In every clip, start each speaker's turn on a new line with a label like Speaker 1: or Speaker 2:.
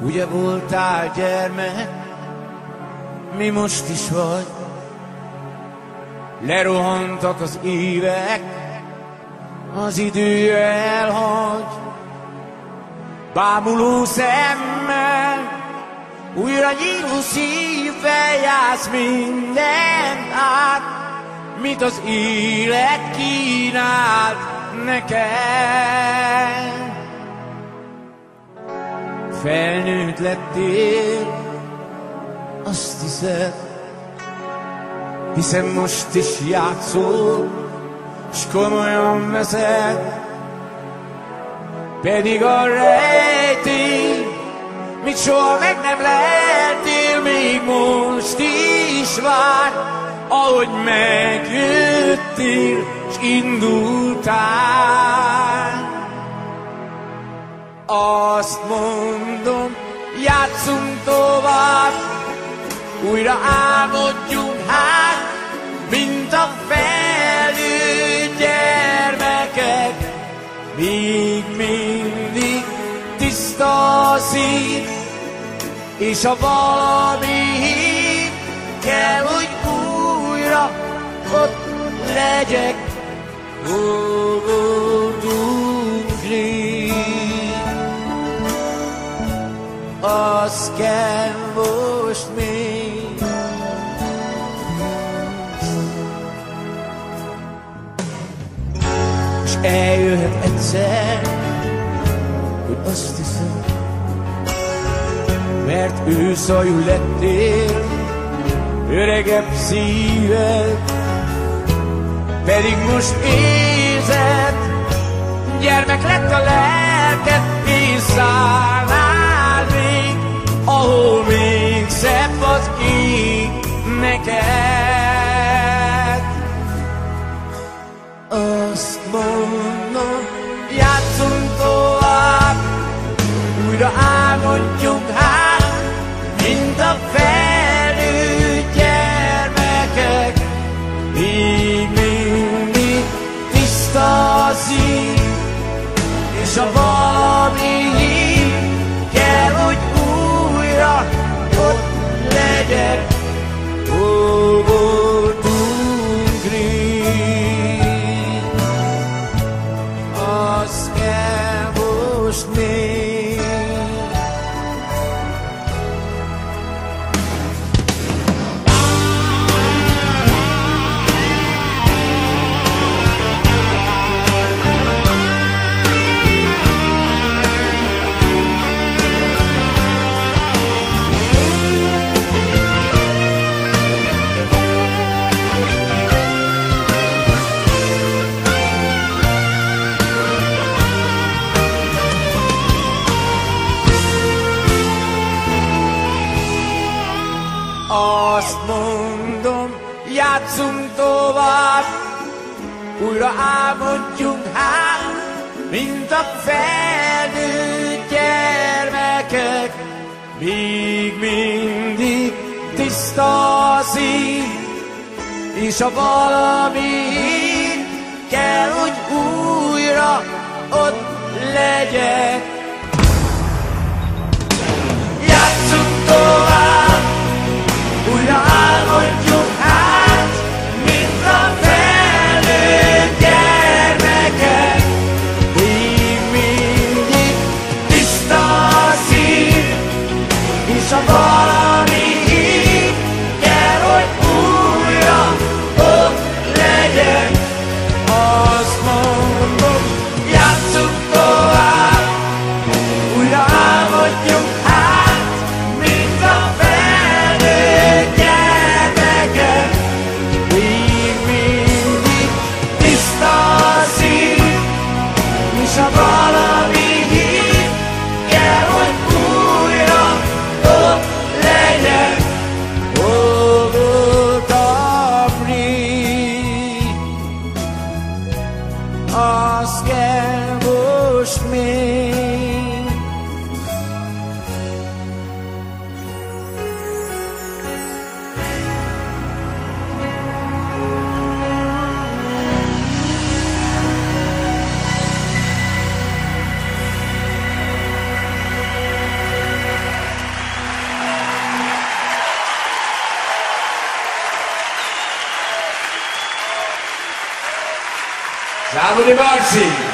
Speaker 1: Ugye voltál gyermek, mi most is vagy. Lerohantak az évek, az idő elhagy. Bámuló szemmel, újra nyíló szívvel jársz mindent át, mit az élet kínált neked. Felnőtt lettél, azt hiszed, hiszen most is játszol, s komolyan veszed. Pedig a rejtély, mit soha meg nem leltél, még most is vár, ahogy megjöttél, s indultál. Azt mondom, játszunk tovább, újra álmodjunk hát, mint a felnőtt gyermekek. Még mindig tiszta a szív, és ha valami hív, kell, hogy újra ott legyek. Az kell most még. És eljöhet egyszer, hogy azt hiszem, mert őszajú lettél, öregebb szíved, pedig most érzed, gyermek lett a lelked, és szállnál még, ahol még szebb az ég neked. Azt mondom, játszunk tovább, újra álmodjunk hát, mint a felnőtt gyermekek. Még mindig tiszta a szív, és a valami hív, kell, hogy újra ott legyek. Hol voltunk rég, az kell most még. Azt mondom, játszunk tovább, újra álmodjunk hát, mint a felnőtt gyermekek. Még mindig tiszta a szív, és ha valami kell, hogy újra ott legyek. Játszunk tovább, újra álmodjunk hát, mint a felnőtt gyermekek. Még mindig tiszta a szív, és a valami hív, kell, hogy újra ott legyek. Azt mondom, játszunk tovább, Sávodi Marci!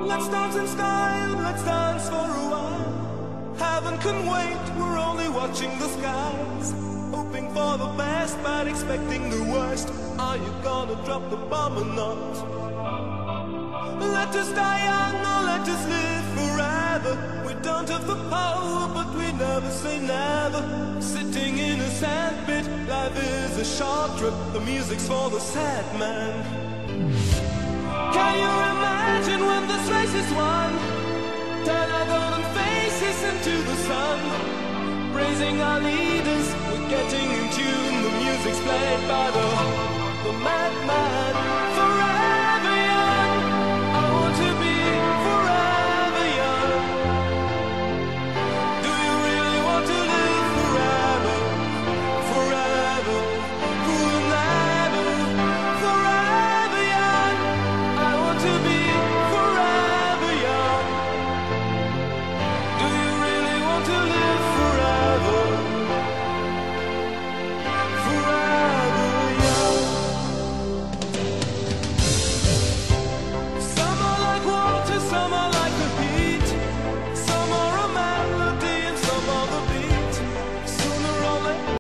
Speaker 2: Let's dance in style, let's dance for a while. Heaven can wait, we're only watching the skies. Hoping for the best, but expecting the worst. Are you gonna drop the bomb or not? Let us die young or let us live forever. We don't have the power, but we never say never. Sitting in a sandpit, life is a short trip. The music's for the sad man. Can you imagine when this race is won? Turn our golden faces into the sun. Praising our leaders, we're getting in tune. The music's played by the madman. Forever.